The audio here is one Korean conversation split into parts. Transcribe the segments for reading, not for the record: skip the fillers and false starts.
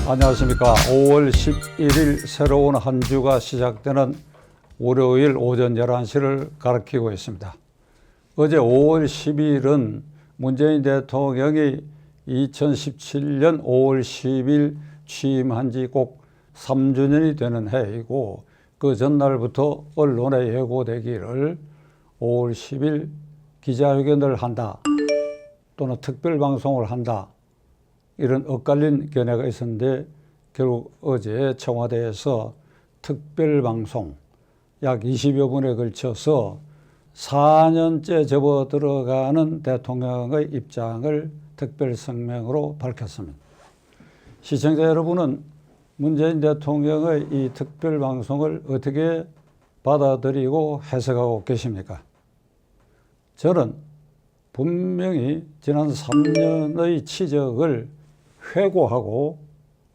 안녕하십니까. 5월 11일 새로운 한 주가 시작되는 월요일 오전 11시를 가리키고 있습니다. 어제 5월 10일은 문재인 대통령이 2017년 5월 10일 취임한 지 꼭 3주년이 되는 해이고, 그 전날부터 언론에 예고되기를 5월 10일 기자회견을 한다 또는 특별방송을 한다, 이런 엇갈린 견해가 있었는데, 결국 어제 청와대에서 특별방송 약 20여 분에 걸쳐서 4년째 접어들어가는 대통령의 입장을 특별성명으로 밝혔습니다. 시청자 여러분은 문재인 대통령의 이 특별방송을 어떻게 받아들이고 해석하고 계십니까? 저는 분명히 지난 3년의 치적을 회고하고,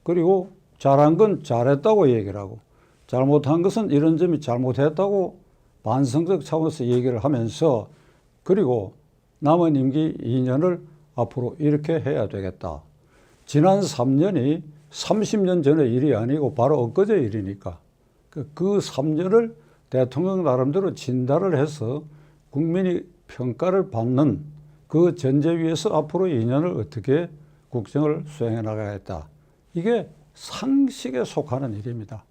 그리고 잘한 건 잘했다고 얘기를 하고, 잘못한 것은 이런 점이 잘못했다고 반성적 차원에서 얘기를 하면서, 그리고 남은 임기 2년을 앞으로 이렇게 해야 되겠다. 지난 3년이 30년 전의 일이 아니고 바로 엊그제 일이니까 그 3년을 대통령 나름대로 진단을 해서 국민이 평가를 받는 그 전제 위에서 앞으로 2년을 어떻게 국정을 수행해 나가겠다. 이게 상식에 속하는 일입니다.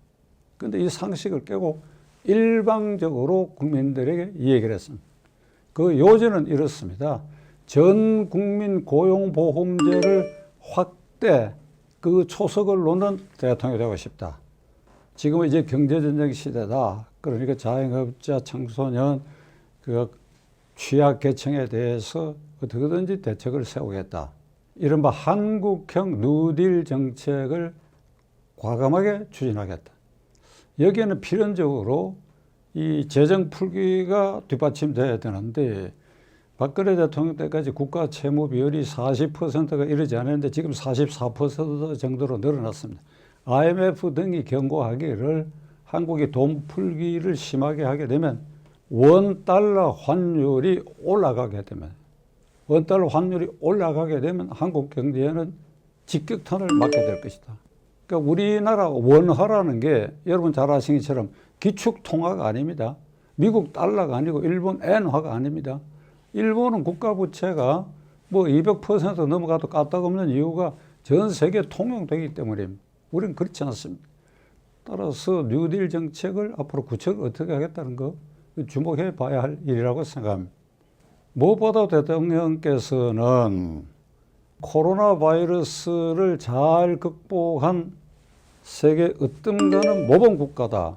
그런데 이 상식을 깨고 일방적으로 국민들에게 이 얘기를 했습니다. 그 요지는 이렇습니다. 전 국민 고용보험제를 확대, 그 초석을 놓는 대통령이 되고 싶다. 지금은 이제 경제전쟁 시대다. 그러니까 자영업자, 청소년, 그 취약계층에 대해서 어떻게든지 대책을 세우겠다. 이른바 한국형 뉴딜 정책을 과감하게 추진하겠다. 여기에는 필연적으로 이 재정 풀기가 뒷받침돼야 되는데, 박근혜 대통령 때까지 국가 채무 비율이 40%가 이르지 않았는데 지금 44% 정도로 늘어났습니다. IMF 등이 경고하기를 한국이 돈 풀기를 심하게 하게 되면 원달러 환율이 올라가게 되면 한국 경제에는 직격탄을 맞게 될 것이다. 그러니까 우리나라 원화라는 게 여러분 잘 아시는 것처럼 기축통화가 아닙니다. 미국 달러가 아니고 일본 엔화가 아닙니다. 일본은 국가부채가 뭐 200% 넘어가도 까딱없는 이유가 전 세계 통용되기 때문입니다. 우리는 그렇지 않습니다. 따라서 뉴딜 정책을 앞으로 구체적으로 어떻게 하겠다는 거 주목해 봐야 할 일이라고 생각합니다. 무엇보다 대통령께서는 코로나 바이러스를 잘 극복한 세계 으뜸가는 모범 국가다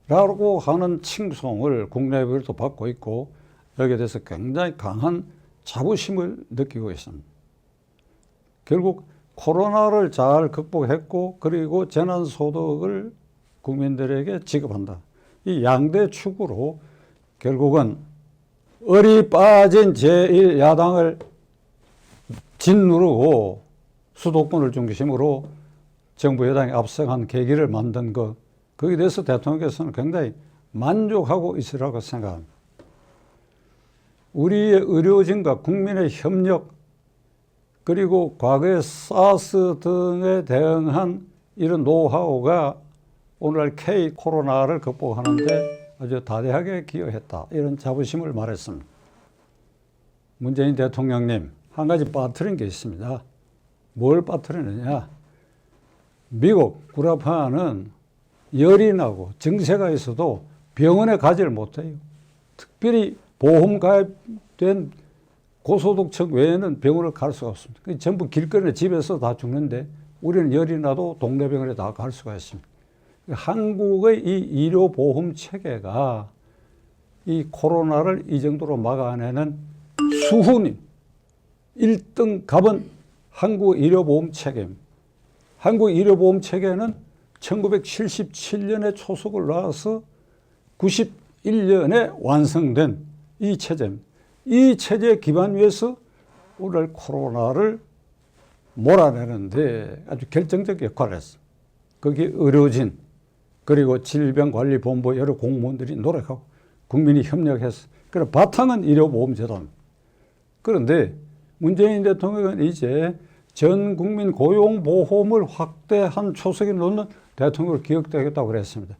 라고 하는 칭송을 국내외로도 받고 있고, 여기에 대해서 굉장히 강한 자부심을 느끼고 있습니다. 결국 코로나를 잘 극복했고, 그리고 재난소득을 국민들에게 지급한다. 이 양대 축으로 결국은 얼이 빠진 제1야당을 짓누르고 수도권을 중심으로 정부 여당이 압승한 계기를 만든 것, 거기에 대해서 대통령께서는 굉장히 만족하고 있으라고 생각합니다. 우리의 의료진과 국민의 협력, 그리고 과거의 사스 등에 대응한 이런 노하우가 오늘날 K 코로나를 극복하는데 아주 다대하게 기여했다, 이런 자부심을 말했습니다. 문재인 대통령님, 한 가지 빠뜨린 게 있습니다. 뭘 빠뜨리느냐? 미국 구라파는 열이 나고 증세가 있어도 병원에 가지를 못해요. 특별히 보험 가입된 고소득층 외에는 병원을 갈 수가 없습니다. 전부 길거리나 집에서 다 죽는데 우리는 열이 나도 동네 병원에 다 갈 수가 있습니다. 한국의 이 의료보험 체계가 이 코로나를 이 정도로 막아내는 수훈인 1등 갑은 한국 의료보험 체계입니다. 한국 의료보험 체계는 1977년에 초석을 놔서 91년에 완성된 이 체제입니다. 이 체제 기반 위에서 오늘 코로나를 몰아내는데 아주 결정적 역할을 했습니다. 거기에 의료진, 그리고 질병관리본부 여러 공무원들이 노력하고 국민이 협력해서, 그래 바탕은 의료보험제도입니다. 그런데 문재인 대통령은 이제 전 국민 고용보험을 확대한 초석이 놓는 대통령으로 기억되겠다고 그랬습니다.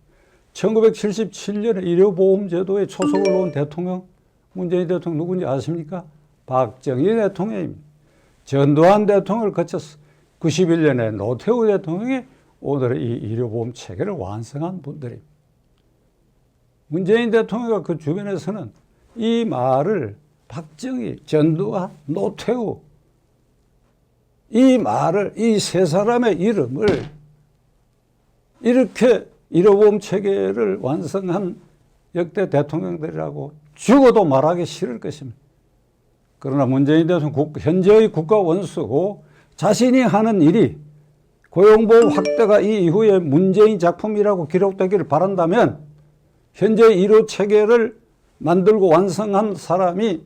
1977년에 의료보험제도에 초석을 놓은 대통령, 문재인 대통령 누군지 아십니까? 박정희 대통령입니다. 전두환 대통령을 거쳐서 91년에 노태우 대통령이 오늘의 이 의료보험 체계를 완성한 분들입니다. 문재인 대통령과 그 주변에서는 이 말을 박정희, 전두환, 노태우 이 말을 이 세 사람의 이름을 이렇게 의료보험 체계를 완성한 역대 대통령들이라고 죽어도 말하기 싫을 것입니다. 그러나 문재인 대통령 현재의 국가 원수고 자신이 하는 일이 고용보험 확대가 이 이후에 문재인 작품이라고 기록되기를 바란다면 현재 의료 체계를 만들고 완성한 사람이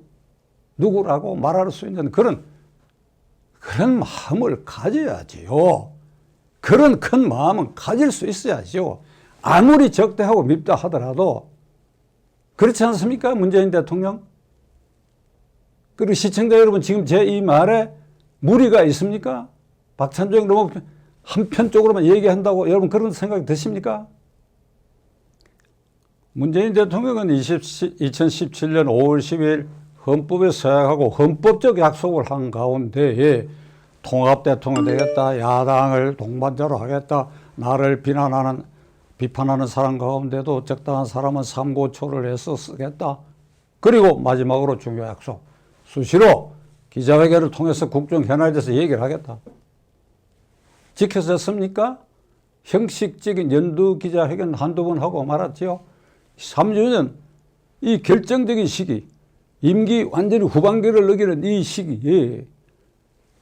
누구라고 말할 수 있는 그런 마음을 가져야지요. 그런 큰 마음은 가질 수 있어야죠. 아무리 적대하고 밉다 하더라도 그렇지 않습니까? 문재인 대통령. 그리고 시청자 여러분, 지금 제 이 말에 무리가 있습니까? 박찬종 너무 한편적으로만 얘기한다고 여러분 그런 생각이 드십니까? 문재인 대통령은 2017년 5월 10일 헌법에 서약하고 헌법적 약속을 한 가운데에 통합대통령 되겠다, 야당을 동반자로 하겠다, 나를 비판하는 사람 가운데도 적당한 사람은 삼고초를 해서 쓰겠다. 그리고 마지막으로 중요 약속, 수시로 기자회견을 통해서 국정 현안에 대해서 얘기를 하겠다. 지켜졌습니까? 형식적인 연두 기자회견 한두 번 하고 말았지요. 3주년 이 결정적인 시기, 임기 완전히 후반기를 넘기는 이 시기에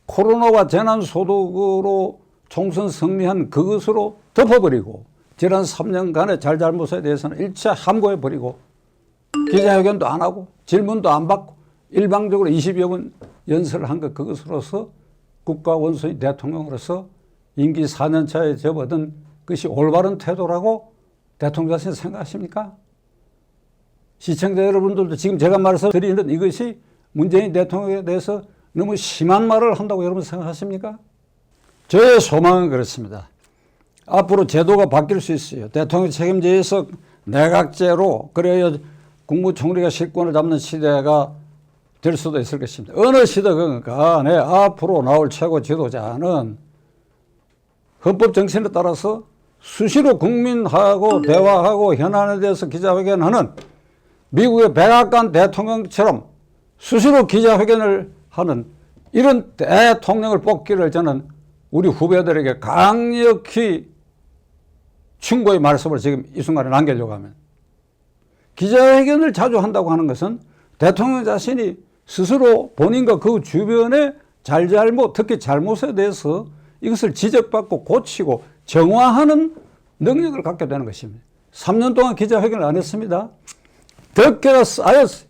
코로나와 재난소득으로 총선 승리한 그것으로 덮어버리고 지난 3년간의 잘잘못에 대해서는 일차 함구해버리고 기자회견도 안 하고 질문도 안 받고 일방적으로 20여 번 연설을 한 것, 그것으로서 국가 원수인 대통령으로서 임기 4년차에 접어든 것이 올바른 태도라고 대통령 자신 생각하십니까? 시청자 여러분들도 지금 제가 말해서 드리는 이것이 문재인 대통령에 대해서 너무 심한 말을 한다고 여러분 생각하십니까? 저의 소망은 그렇습니다. 앞으로 제도가 바뀔 수 있어요. 대통령 책임제에서 내각제로, 그래야 국무총리가 실권을 잡는 시대가 될 수도 있을 것입니다. 어느 시대건 간에 앞으로 나올 최고 지도자는 헌법 정신에 따라서 수시로 국민하고 대화하고 현안에 대해서 기자회견하는 미국의 백악관 대통령처럼 수시로 기자회견을 하는 이런 대통령을 뽑기를 저는 우리 후배들에게 강력히 충고의 말씀을 지금 이 순간에 남기려고 하면, 기자회견을 자주 한다고 하는 것은 대통령 자신이 스스로 본인과 그 주변의 잘잘못, 특히 잘못에 대해서 이것을 지적받고 고치고 정화하는 능력을 갖게 되는 것입니다. 3년 동안 기자회견을 안 했습니다. 덕계가 쌓였어요.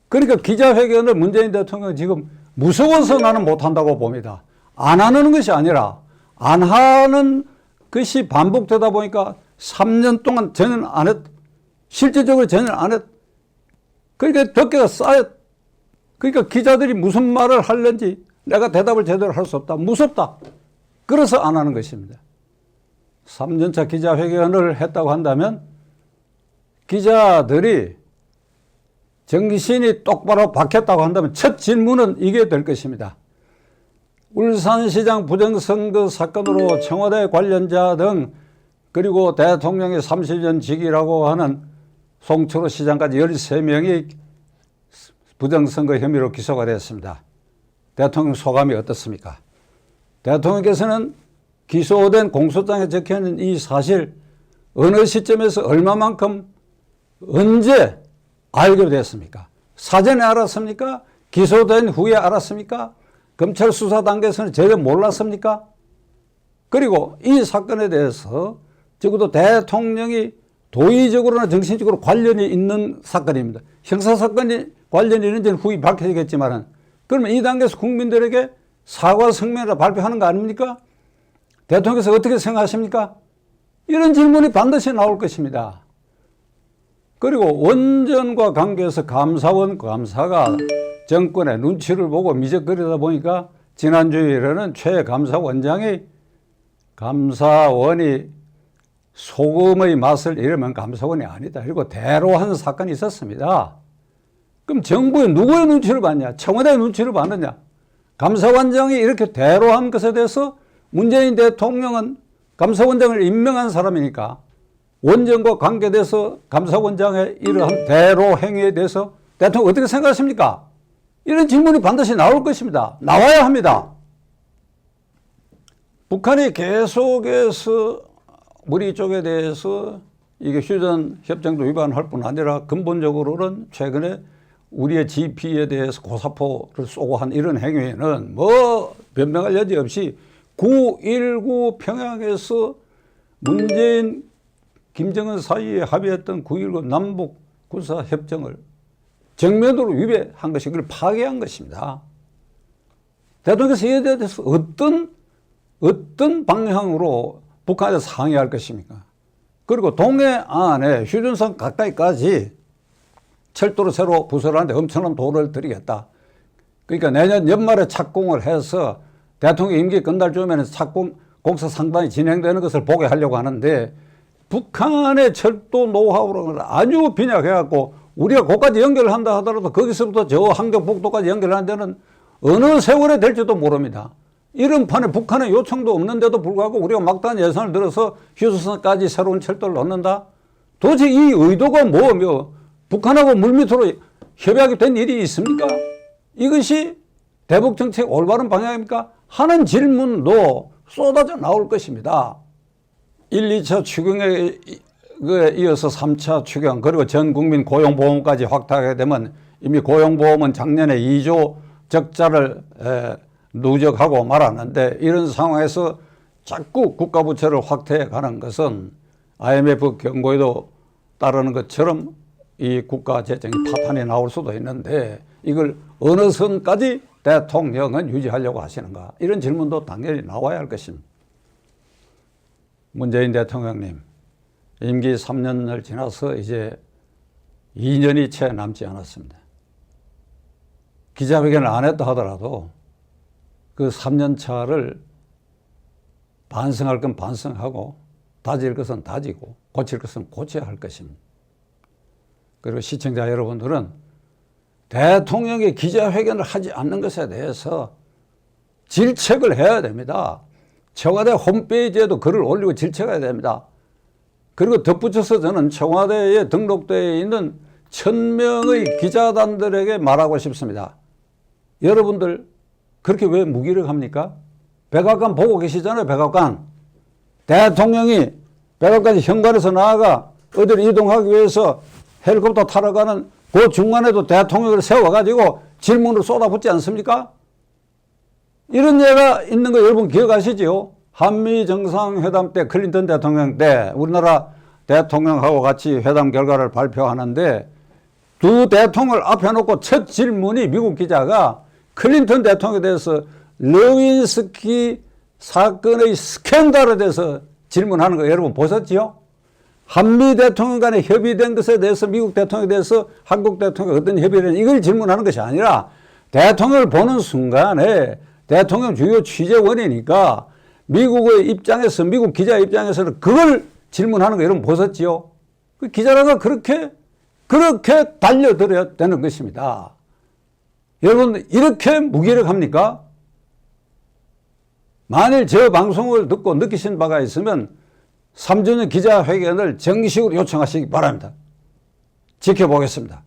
그러니까 기자회견을 문재인 대통령은 지금 무서워서 나는 못한다고 봅니다. 안 하는 것이 아니라 안 하는 것이 반복되다 보니까 3년 동안 전혀 안 했, 실질적으로 전혀 안 했. 그러니까 덕계가 쌓였. 그러니까 기자들이 무슨 말을 하려는지 내가 대답을 제대로 할 수 없다. 무섭다. 그래서 안 하는 것입니다. 3년차 기자회견을 했다고 한다면 기자들이 정신이 똑바로 박혔다고 한다면 첫 질문은 이게 될 것입니다. 울산시장 부정선거 사건으로 청와대 관련자 등 그리고 대통령의 30년 직이라고 하는 송철호 시장까지 13명이 부정선거 혐의로 기소가 됐습니다. 대통령 소감이 어떻습니까? 대통령께서는 기소된 공소장에 적혀있는 이 사실 어느 시점에서 얼마만큼 언제 알게 됐습니까? 사전에 알았습니까? 기소된 후에 알았습니까? 검찰 수사 단계에서는 전혀 몰랐습니까? 그리고 이 사건에 대해서 적어도 대통령이 도의적으로나 정신적으로 관련이 있는 사건입니다. 형사사건이 관련이 있는지는 후에 밝혀지겠지만, 그러면 이 단계에서 국민들에게 사과 성명을 발표하는 거 아닙니까? 대통령께서 어떻게 생각하십니까? 이런 질문이 반드시 나올 것입니다. 그리고 원전과 관계해서 감사원 감사가 정권의 눈치를 보고 미적거리다 보니까 지난주일에는 최 감사원장이 감사원이 소금의 맛을 잃으면 감사원이 아니다. 그리고 대로한 사건이 있었습니다. 그럼 정부의 누구의 눈치를 봤냐? 청와대의 눈치를 봤느냐? 감사원장이 이렇게 대로한 것에 대해서 문재인 대통령은 감사원장을 임명한 사람이니까 원전과 관계돼서 감사원장의 이러한 대로 행위에 대해서 대통령 어떻게 생각하십니까? 이런 질문이 반드시 나올 것입니다. 나와야 합니다. 북한이 계속해서 우리 쪽에 대해서 이게 휴전 협정도 위반할 뿐 아니라 근본적으로는 최근에 우리의 GP에 대해서 고사포를 쏘고 한 이런 행위는 뭐 변명할 여지 없이 9.19 평양에서 문재인, 김정은 사이에 합의했던 9.19 남북 군사협정을 정면으로 위배한 것이 그걸 파괴한 것입니다. 대통령께서 이에 대해서 어떤 방향으로 북한에서 상의할 것입니까? 그리고 동해안에 휴전선 가까이까지 철도를 새로 부설하는데 엄청난 돈을 들이겠다. 그러니까 내년 연말에 착공을 해서 대통령 임기 끝날 즈음에는 착공 공사 상당히 진행되는 것을 보게 하려고 하는데 북한의 철도 노하우를 아주 빈약해갖고 우리가 거기까지 연결을 한다 하더라도 거기서부터 저 한경북도까지 연결하는 데는 어느 세월에 될지도 모릅니다. 이런 판에 북한의 요청도 없는데도 불구하고 우리가 막다한 예산을 들어서 휴전선까지 새로운 철도를 넣는다? 도대체 이 의도가 뭐며 북한하고 물밑으로 협약이 된 일이 있습니까? 이것이 대북 정책 올바른 방향입니까? 하는 질문도 쏟아져 나올 것입니다. 1, 2차 추경에 이어서 3차 추경 그리고 전 국민 고용보험까지 확대하게 되면 이미 고용보험은 작년에 2조 적자를 누적하고 말았는데 이런 상황에서 자꾸 국가부채를 확대해 가는 것은 IMF 경고에도 따르는 것처럼 이 국가 재정이 파탄이 나올 수도 있는데 이걸 어느 선까지 대통령은 유지하려고 하시는가? 이런 질문도 당연히 나와야 할 것입니다. 문재인 대통령님, 임기 3년을 지나서 이제 2년이 채 남지 않았습니다. 기자회견을 안 했다 하더라도 그 3년 차를 반성할 건 반성하고 다질 것은 다지고 고칠 것은 고쳐야 할 것입니다. 그리고 시청자 여러분들은 대통령이 기자회견을 하지 않는 것에 대해서 질책을 해야 됩니다. 청와대 홈페이지에도 글을 올리고 질책해야 됩니다. 그리고 덧붙여서 저는 청와대에 등록되어 있는 1000명의 기자단들에게 말하고 싶습니다. 여러분들 그렇게 왜 무기력합니까? 백악관 보고 계시잖아요. 백악관. 대통령이 백악관에 현관에서 나아가 어디를 이동하기 위해서 헬리콥터 타러 가는 그 중간에도 대통령을 세워가지고 질문을 쏟아붓지 않습니까? 이런 예가 있는 거 여러분 기억하시죠? 한미 정상회담 때 클린턴 대통령 때 우리나라 대통령하고 같이 회담 결과를 발표하는데 두 대통령을 앞에 놓고 첫 질문이 미국 기자가 클린턴 대통령에 대해서 레윈스키 사건의 스캔들에 대해서 질문하는 거 여러분 보셨지요? 한미 대통령 간에 협의된 것에 대해서 미국 대통령에 대해서 한국 대통령이 어떤 협의를 이걸 질문하는 것이 아니라 대통령을 보는 순간에 대통령 주요 취재원이니까 미국의 입장에서 미국 기자 입장에서는 그걸 질문하는 거 여러분 보셨지요? 그 기자라가 그렇게 달려들어야 되는 것입니다. 여러분 이렇게 무기력합니까? 만일 저 방송을 듣고 느끼신 바가 있으면 3주년 기자회견을 정식으로 요청하시기 바랍니다. 지켜보겠습니다.